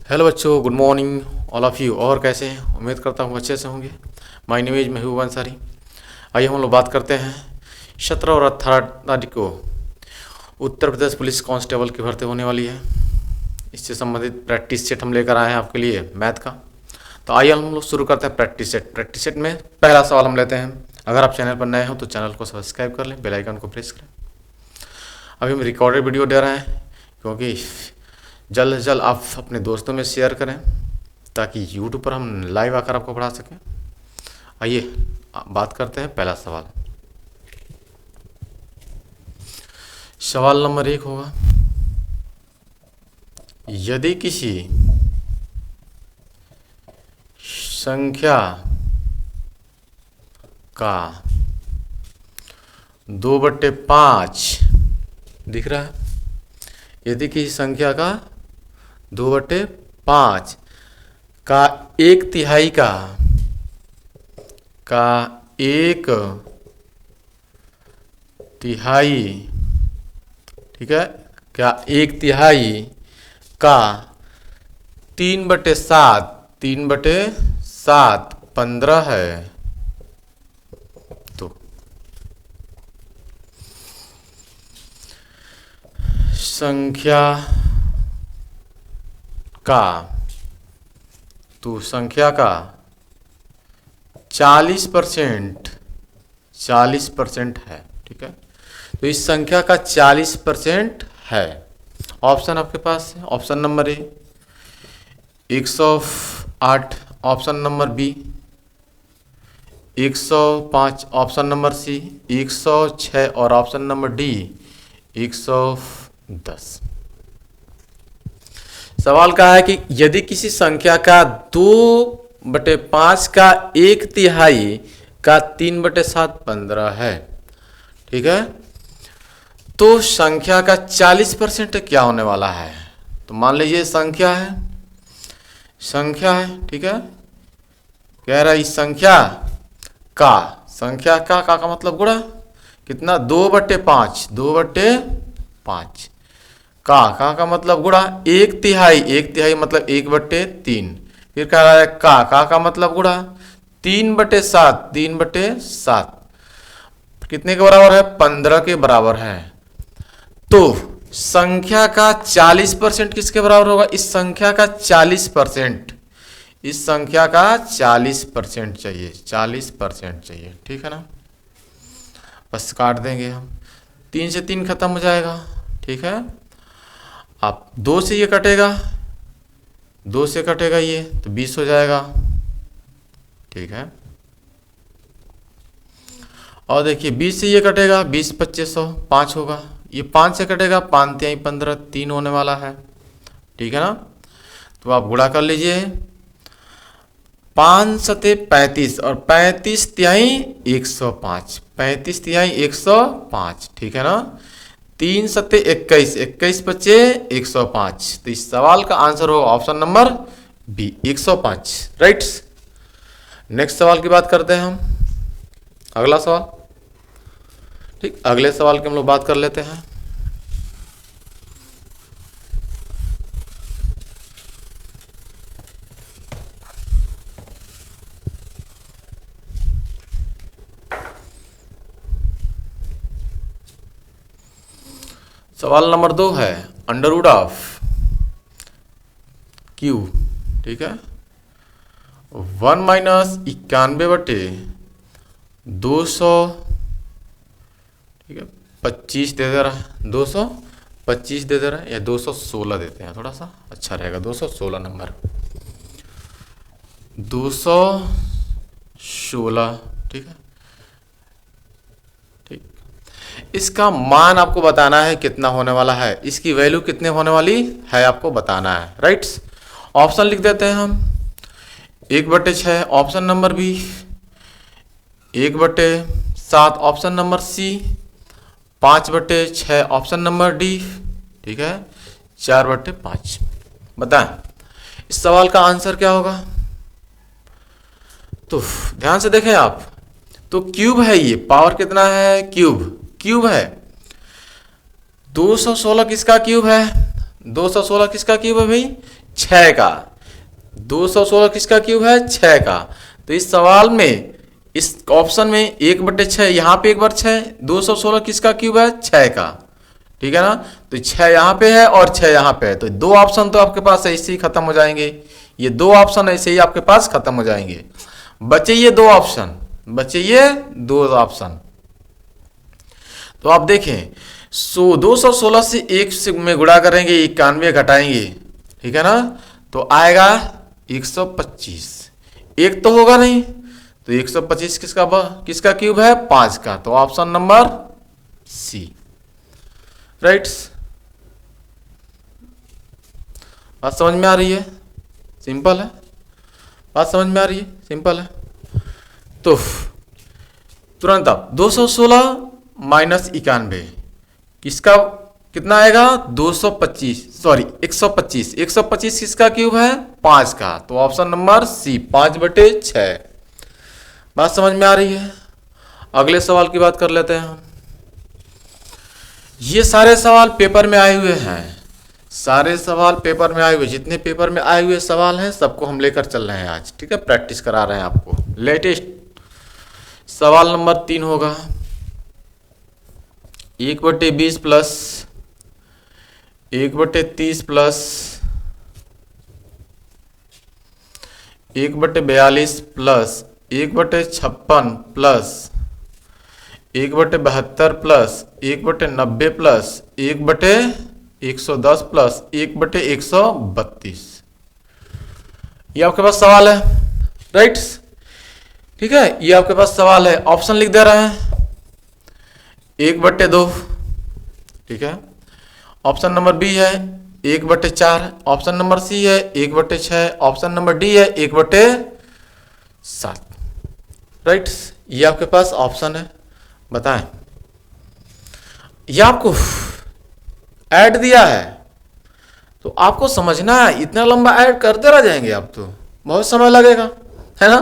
Hello बच्चों, good morning all of you. और कैसे हैं? उम्मीद करता हूँ अच्छे से होंगे। माय नेम इज महबूब अंसारी। आइए हम लोग बात करते हैं 17 और 18 तारीख को उत्तर प्रदेश पुलिस कांस्टेबल की भर्ती होने वाली है। इससे संबंधित प्रैक्टिस सेट हम लेकर आए हैं आपके लिए मैथ का। तो आइए हम लोग शुरू करते हैं प्रैक्टिस सेट। प्रैक्टिस सेट में पहला सवाल हम लेते हैं। अगर आप चैनल पर नए हो तो चैनल को सब्सक्राइब कर लें, बेल आइकन को प्रेस करें। अभी हम रिकॉर्डेड वीडियो दे रहे हैं क्योंकि जल्द से जल्द आप अपने दोस्तों में शेयर करें ताकि यूट्यूब पर हम लाइव आकर आपको पढ़ा सकें। आइए बात करते हैं पहला सवाल। सवाल नंबर 1 होगा, यदि किसी संख्या का 2/5 दिख रहा है, यदि किसी संख्या का 2/5 का 1/3 का 1/3, ठीक है, क्या 1/3 का 3/7 3/7 15 है। तो संख्या का 40% है, ठीक है। तो इस संख्या का 40% है। ऑप्शन आपके पास है, option number A 108, option number B 105, option number C 106 और ऑप्शन नंबर डी 110। सवाल कहा है कि यदि किसी संख्या का 2/5 का 1/3 का 3/7 15 है, ठीक है, तो संख्या का 40% क्या होने वाला है। तो मान लीजिए संख्या है, ठीक है, कह रहा है इस संख्या का मतलब गुणा कितना, 2/5 का मतलब गुणा 1/3 मतलब 1/3। फिर कह रहा है का मतलब गुणा 3/7 कितने के बराबर है, 15 के बराबर है। तो संख्या का 40% किसके बराबर होगा, इस संख्या का 40%, इस संख्या का 40% चाहिए, 40% चाहिए, ठीक है ना। बस काट देंगे हम, 3 से 3 खत्म हो जाएगा, ठीक है। आप 2 से ये कटेगा, 2 से कटेगा ये तो 20 हो जाएगा, ठीक है। और देखिए 20 से ये कटेगा, 20 2500 5 होगा, ये 5 से कटेगा, 5 तिहाई 15 3 होने वाला है, ठीक है ना। तो आप गुणा कर लीजिए, 5 सते 35 और 35 तिहाई 105, 35 तिहाई 105, ठीक है ना। 3 सते 21, 21 बचे 105। तो इस सवाल का आंसर होगा option number B 105, right. Next सवाल की बात करते हैं हम, अगला सवाल, ठीक। अगले सवाल की हम लोग बात कर लेते हैं। सवाल नंबर 2 है अंडरवुड ऑफ क्यू, ठीक है, 1 माइनस 91/200, ठीक है, 25 दे दे रहा है, 225 दे दे रहा है, या 216 देते हैं, थोड़ा सा अच्छा रहेगा, 216 नंबर, 216, ठीक है, ठीक। इसका मान आपको बताना है कितना होने वाला है, इसकी वैल्यू कितने होने वाली है आपको बताना है, राइट। ऑप्शन लिख देते हैं हम, 1/6 option number B, 1/7 option number C, 5/6 option number D, ठीक है, 4/5। बताएं इस सवाल का आंसर क्या होगा। तो ध्यान से देखें आप, तो क्यूब है, ये पावर कितना है, क्यूब है। 216 किसका क्यूब है, 216 किसका क्यूब है भाई, 6 का। 216 किसका क्यूब है? 6 का। तो इस सवाल में, इस ऑप्शन में 1/6, यहाँ पे एक बार 6, 216 किसका क्यूब है? 6 का। ठीक है ना? तो 6 यहाँ पे है और 6 यहाँ पे है, तो 2 ऑप्शन तो आपके पास ऐसे ही खत्म हो जाएंगे। ये 2 ऑप्शन ऐसे ही आपके पास खत्म हो जाएंगे। बचे ये 2 ऑप्शन, बचे ये 2 ऑप्शन। तो आप देखें, 216 से 1 से में गुणा करेंगे, 91 घटाएंगे, ठीक है ना? तो आएगा 125। एक तो होगा नहीं, तो 125 किसका क्यूब है? 5 का। तो ऑप्शन नंबर सी, राइट। बात समझ में आ रही है? सिंपल है। बात समझ में आ रही है? सिंपल है। तो तुरंत आप 216 माइनस 91 किसका कितना आएगा? 225, सॉरी 125। 125 किसका क्यूब है? 5 का। तो ऑप्शन नंबर सी, 5/6। बात समझ में आ रही है? अगले सवाल की बात कर लेते हैं हम। ये सारे सवाल पेपर में आए हुए हैं, सारे सवाल पेपर में आए हुए, जितने पेपर में आए हुए सवाल हैं सबको हम लेकर चल रहे हैं आज, ठीक है? प्रैक्टिस करा रहे हैं आपको। लेटेस्ट सवाल नंबर 3 होगा, 1/20 plus 1/30 plus 1/42 plus 1/56 plus 1/72 plus 1/90 plus 1/110 plus 1/132। ये आपके पास सवाल है, राइट? ठीक है, ये आपके पास सवाल है। ऑप्शन लिख दे रहे हैं 1/2, ठीक है। ऑप्शन नंबर बी है 1/4, ऑप्शन नंबर सी है 1/6, ऑप्शन नंबर डी है 1/7, राइट। ये आपके पास ऑप्शन है, बताएं। ये आपको ऐड दिया है तो आपको समझना है, इतना लंबा ऐड करते रह जाएंगे आप तो बहुत समय लगेगा, है ना?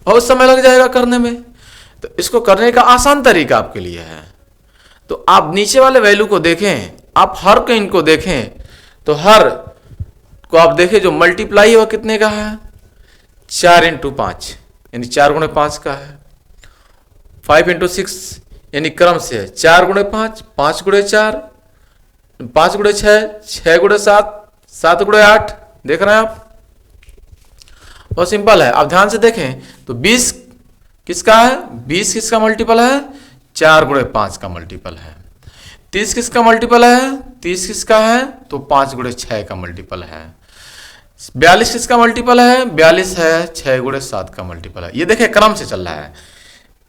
बहुत समय लग जाएगा करने में। तो इसको करने का आसान तरीका आपके लिए है। तो आप नीचे वाले वैल्यू को देखें, आप हर को इनको देखें, तो हर को आप देखें जो मल्टीप्लाई है वह कितने का है? 4 × 5 यानी 4 × 5 का है। 5 × 6 यानी क्रम से है 4 × 5, 5 × 4, 5 × 6, 6 × 7, 7 × 8। देख रहे हैं आप? बहुत सिंपल है। आप ध्यान से देखें तो 20 किसका है? 20 किसका मल्टीपल है? 4 × 5 का मल्टीपल है। 30 किसका मल्टीपल है? 30 किसका है? तो 5 × 6 का मल्टीपल है। 42 किसका मल्टीपल है? 42 है 6 × 7 का मल्टीपल है। ये देखिए क्रम से चल रहा है,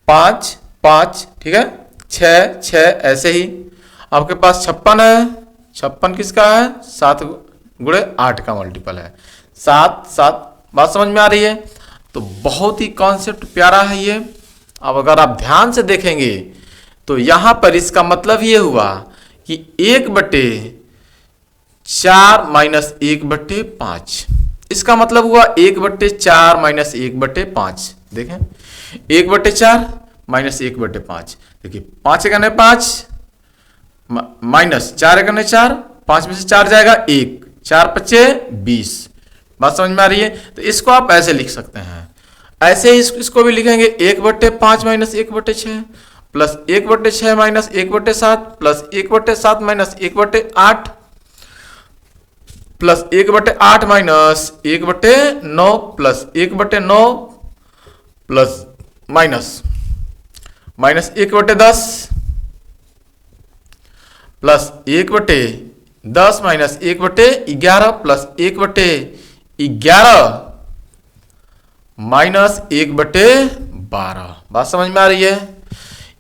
5 5, ठीक है, 6 6, ऐसे ही। आपके पास 56 है, 56 किसका है? 7 × 8 का मल्टीपल है, 7 7। बात समझ में आ रही है? तो बहुत ही कॉन्सेप्ट प्यारा है ये। अब अगर आप ध्यान से देखेंगे तो यहां पर इसका मतलब ये हुआ कि 1/4 माइनस 1/5। इसका मतलब हुआ 1/4 माइनस 1/5। देखें 1/4 माइनस 1/5, देखिए 5 × 5 माइनस 4 × 4, 5 में से 4 जाएगा 1, 4 × 5 20। बात समझ में आ रही है? तो इसको आप ऐसे लिख सकते हैं। ऐसे ही इसको भी लिखेंगे 1/5 minus 1/6 plus 1/6 minus 1/7 plus 1/7 minus 1/8 plus 1/8 minus 1/9 plus 1/9 plus minus 1/10 plus 1/10 minus 1/11 plus 1/11 minus 1/12। बात समझ में आ रही है?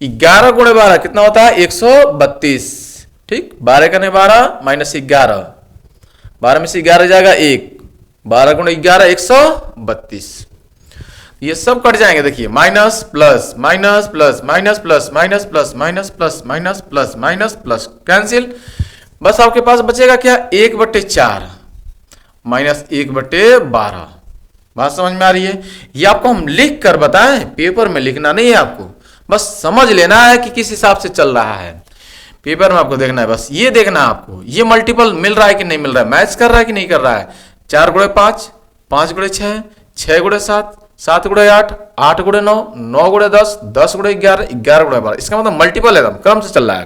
11 × 12 कितना होता है? 132, ठीक। 12 × 12 माइनस 11, 12 में से 11 जाएगा 1, 12 × 11 132। ये सब कट जाएंगे। देखिए minus plus minus plus minus plus minus plus minus plus minus plus minus plus cancel. बस आपके पास बचेगा क्या? 1/4 माइनस 1/12। बात समझ में आ रही है? ये आपको हम लिख कर बताएं, पेपर में लिखना नहीं है आपको, बस समझ लेना है कि किस हिसाब से चल रहा है। पेपर में आपको देखना है, बस ये देखना है आपको, ये मल्टीपल मिल रहा है कि नहीं मिल रहा है, मैच कर रहा है कि नहीं कर रहा है, 4 गुणे 5, 5 गुणे 6, 6 गुणे 7, 7 गुणे 8, 8 गुणे 9, 9 गुणे 10, 10 गुणे 11, 11 गुणे 12। इसका मतलब मल्टीपल है, क्रम से चल रहा है,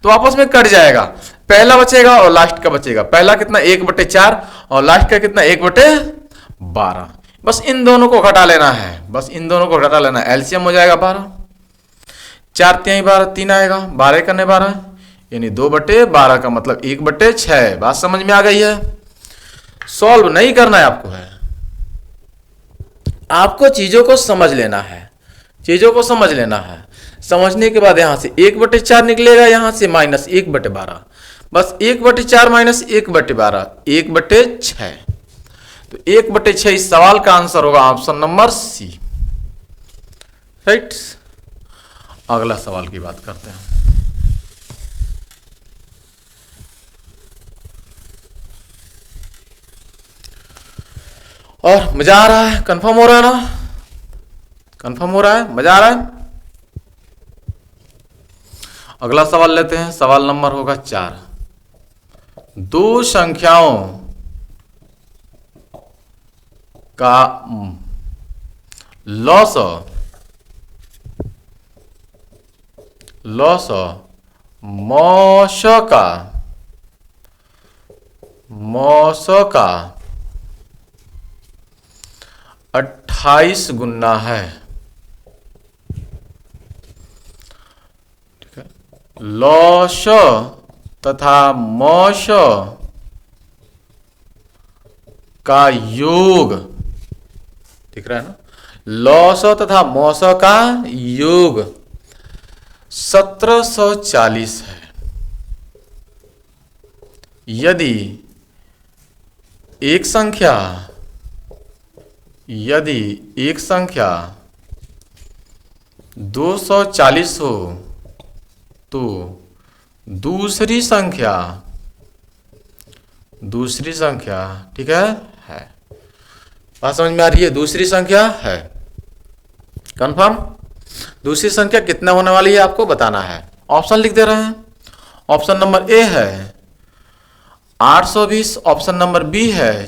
तो आपस में कट जाएगा। पहला बचेगा और लास्ट का बचेगा। पहला कितना 1/4 और लास्ट का कितना 1/12। बस इन दोनों को घटा लेना है, बस इन दोनों को घटा लेना है। एलसीएम हो जाएगा 12, 4 तिहाई 12, 3 आएगा, 12 करने 12 यानी 2/12 का मतलब 1/6। बात समझ में आ गई है? सॉल्व नहीं करना है आपको, है आपको चीजों को समझ लेना है, चीजों को समझ लेना है। समझने के बाद यहां से 1/4 निकलेगा, यहां से -1/12, बस 1/4 माइनस 1/12, 1/6। तो 1/6 इस सवाल का आंसर होगा ऑप्शन नंबर सी। राइट, अगला सवाल की बात करते हैं। और मजा आ रहा है? कंफर्म हो रहा है ना? कंफर्म हो रहा है? मजा आ रहा है? अगला सवाल लेते हैं। सवाल नंबर होगा 4। दो संख्याओं का लॉस मौसों का 28 गुना है। ठीक है, लॉस तथा मौस का योग, दिख रहा है ना? लॉस तथा मौस का योग 1740 है। यदि एक संख्या 240 हो तो दूसरी संख्या ठीक है बात समझ में आ रही है? दूसरी संख्या है कंफर्म। दूसरी संख्या कितना होने वाली है आपको बताना है। ऑप्शन लिख दे रहे हैं। ऑप्शन नंबर ए है 820, ऑप्शन नंबर बी है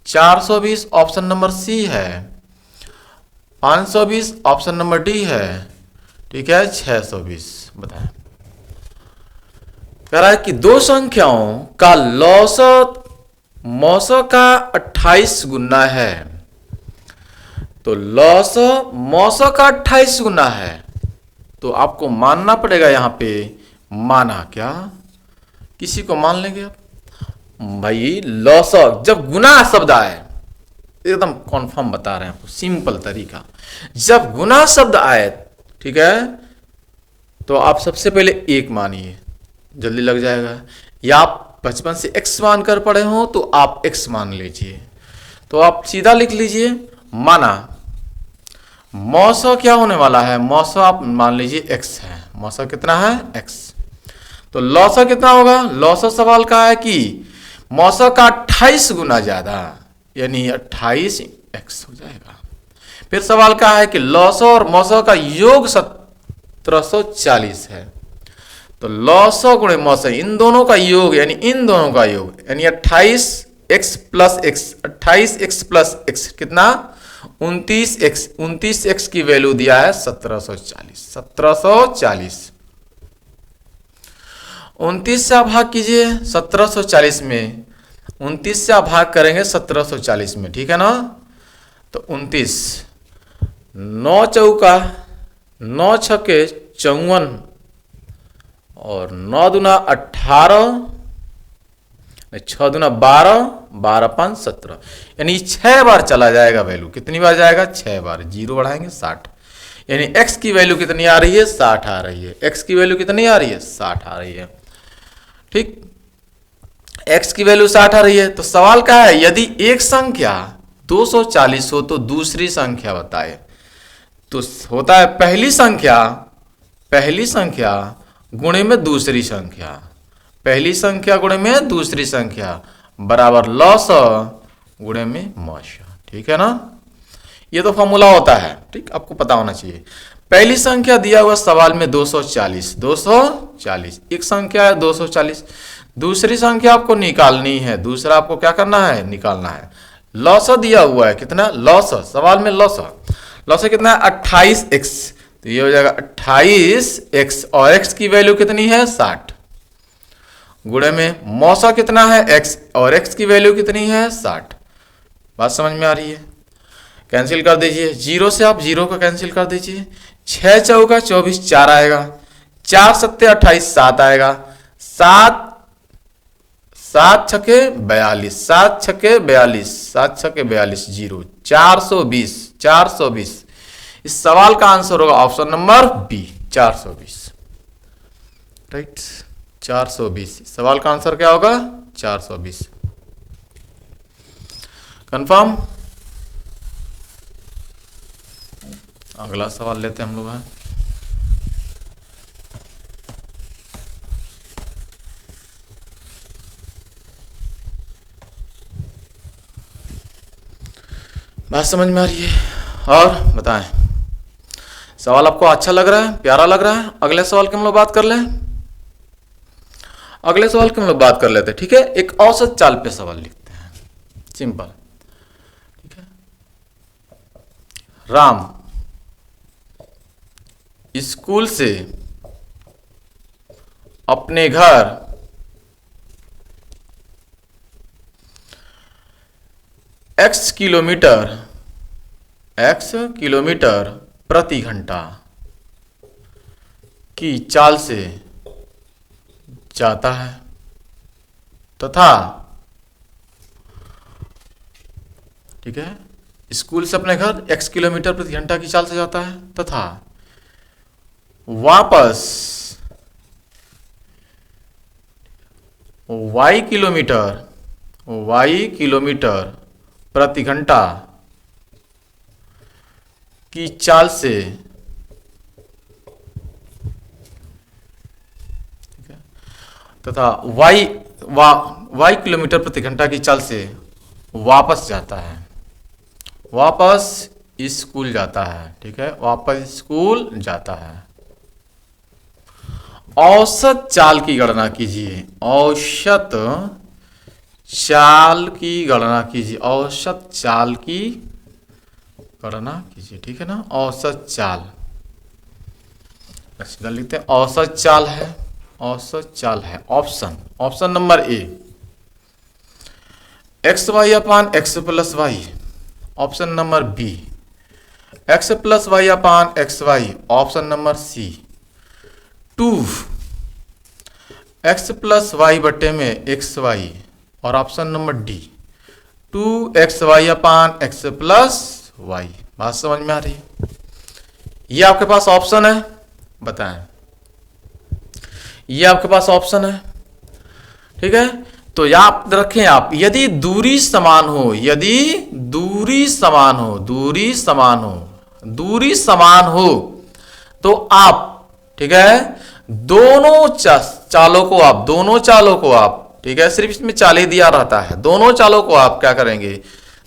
420, ऑप्शन नंबर सी है 520, ऑप्शन नंबर डी है ठीक है 620। बताएं। कह रहा है कि दो संख्याओं का लॉस मौसों का 28 गुना है। तो लॉस मौसों का 28 गुना है तो आपको मानना पड़ेगा। यहां पे माना क्या? किसी को मान लेंगे आप भाई। लॉस जब गुना शब्द आए, एकदम कॉन्फर्म बता रहे हैं आपको, सिंपल तरीका। जब गुना शब्द आए ठीक है तो आप सबसे पहले 1 मानिए, जल्दी लग जाएगा। या आप बचपन से x मान कर पढ़े हो तो आप x मान लीजिए। तो आप सीधा लिख लीजिए माना। मौसो क्या होने वाला है? मौसो आप मान लीजिए x है। मौसो कितना है? x। तो लॉसो कितना होगा? लॉसो सवाल का है कि मौसो का 28 गुना ज्यादा यानी 28x हो जाएगा। फिर सवाल का है कि लॉसो और मौसो का योग 1740 है। तो लॉसो गुणे मौसो इन दोनों का योग यानी 28x plus x, 28x plus x कितना? 29x। 29x की वैल्यू दिया है 1740। 29 से आप भाग कीजिए 1740 में। 29 से आप भाग करेंगे 1740 में, ठीक है ना? तो 29, 9 चौका 9 छक्के 54 और 9 दूना 18, 6 दूना 12, 12 5 17 यानी 6 बार चला जाएगा वैल्यू। कितनी बार जाएगा? 6 बार। जीरो बढ़ाएंगे 60 यानी x की वैल्यू कितनी आ रही है? 60 आ रही है। x की वैल्यू कितनी आ रही है? 60 आ रही है। ठीक, x की वैल्यू 60 आ रही है। तो सवाल क्या है? यदि एक संख्या 240 हो तो दूसरी संख्या बताए। तो होता है पहली संख्या गुणे में दूसरी संख्या, पहली संख्या गुणे में दूसरी संख्या बराबर लॉस गुणे में मौस। ठीक है ना? ये तो फॉर्मूला होता है। ठीक, आपको पता होना चाहिए। पहली संख्या दिया हुआ सवाल में 240, 240 एक संख्या है 240। दूसरी संख्या आपको निकालनी है, दूसरा आपको क्या करना है, निकालना है। लॉसा दिया हुआ है, कितना लॉसा, सवाल में लॉसा, लॉसा कितना है 28x, तो ये हो जाएगा 28x और x की वैल्यू कितनी है 60, गुणे में मौसा कितना है x और x की वैल्यू कितनी है 60। बात समझ में आ रही है? कैंसिल कर दीजिए, जीरो से आप जीरो का कैंसिल कर दीजिए, 6 चौका 24 4 आएगा, 4 सत्ते 28 7 आएगा, 7 7 छके 42, 7 छके 42, 7 छके 42, जीरो, 420, 420। इस सवाल का आंसर होगा ऑप्शन नंबर बी 420, राइट 420। सवाल का आंसर क्या होगा 420, कंफर्म। अगला सवाल लेते हैं हम लोग। बात समझ में आ रही है? और बताएं, सवाल आपको अच्छा लग रहा है, प्यारा लग रहा है? अगले सवाल की हम लोग बात कर लें, अगले सवाल की हम लोग बात कर लेते हैं, ठीक है। एक औसत चाल पे सवाल लिखते हैं, सिंपल, ठीक है। राम स्कूल से अपने घर x किलोमीटर प्रति घंटा की चाल से जाता है तथा, ठीक है, स्कूल से अपने घर x किलोमीटर प्रति घंटा की चाल से जाता है तथा वापस y किलोमीटर प्रति घंटा की चाल से, ठीक है, तथा y किलोमीटर प्रति घंटा की चाल से वापस जाता है, वापस स्कूल जाता है, ठीक है, वापस स्कूल जाता है। औसत चाल की गणना कीजिए, औसत चाल की गणना कीजिए, औसत चाल की गणना कीजिए, ठीक है ना। औसत चाल लिखते हैं, औसत चाल है, औसत चाल है option number A X Y upon X plus Y, option number B X plus Y upon X Y, option number C 2 X plus Y बटे में एक्स वाई, और option number D 2 XY upon X plus Y. बात समझ में आ रही है? ये आपके पास ऑप्शन है, बताएं, ये आपके पास ऑप्शन है, ठीक है। तो याद रखें आप, यदि दूरी समान हो, यदि दूरी समान हो, दूरी समान हो, दूरी समान हो, तो आप, ठीक है, दोनों चालों को आप, दोनों चालों को आप, ठीक है, सिर्फ इसमें चाल ही दिया रहता है, दोनों चालों को आप क्या करेंगे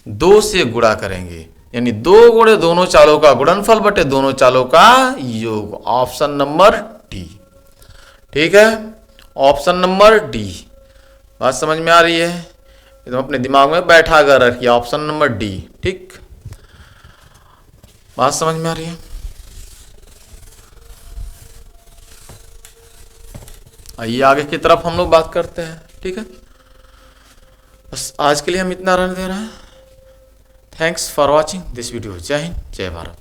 2 से गुणा करेंगे, यानी 2 गुणे दोनों चालों का गुणनफल बटे दोनों चालों का योग, ऑप्शन नंबर डी, ठीक है, ऑप्शन नंबर डी। बात समझ में आ रही है? एकदम अपने दिमाग में बैठा कर रखिए, ऑप्शन नंबर डी, ठीक। बात समझ में आ रही है? आइए आगे की तरफ हम लोग बात करते हैं, ठीक है। बस आज के लिए हम इतना रहने दे रहे हैं। Thanks for watching this video. जय हिंद, जय भारत।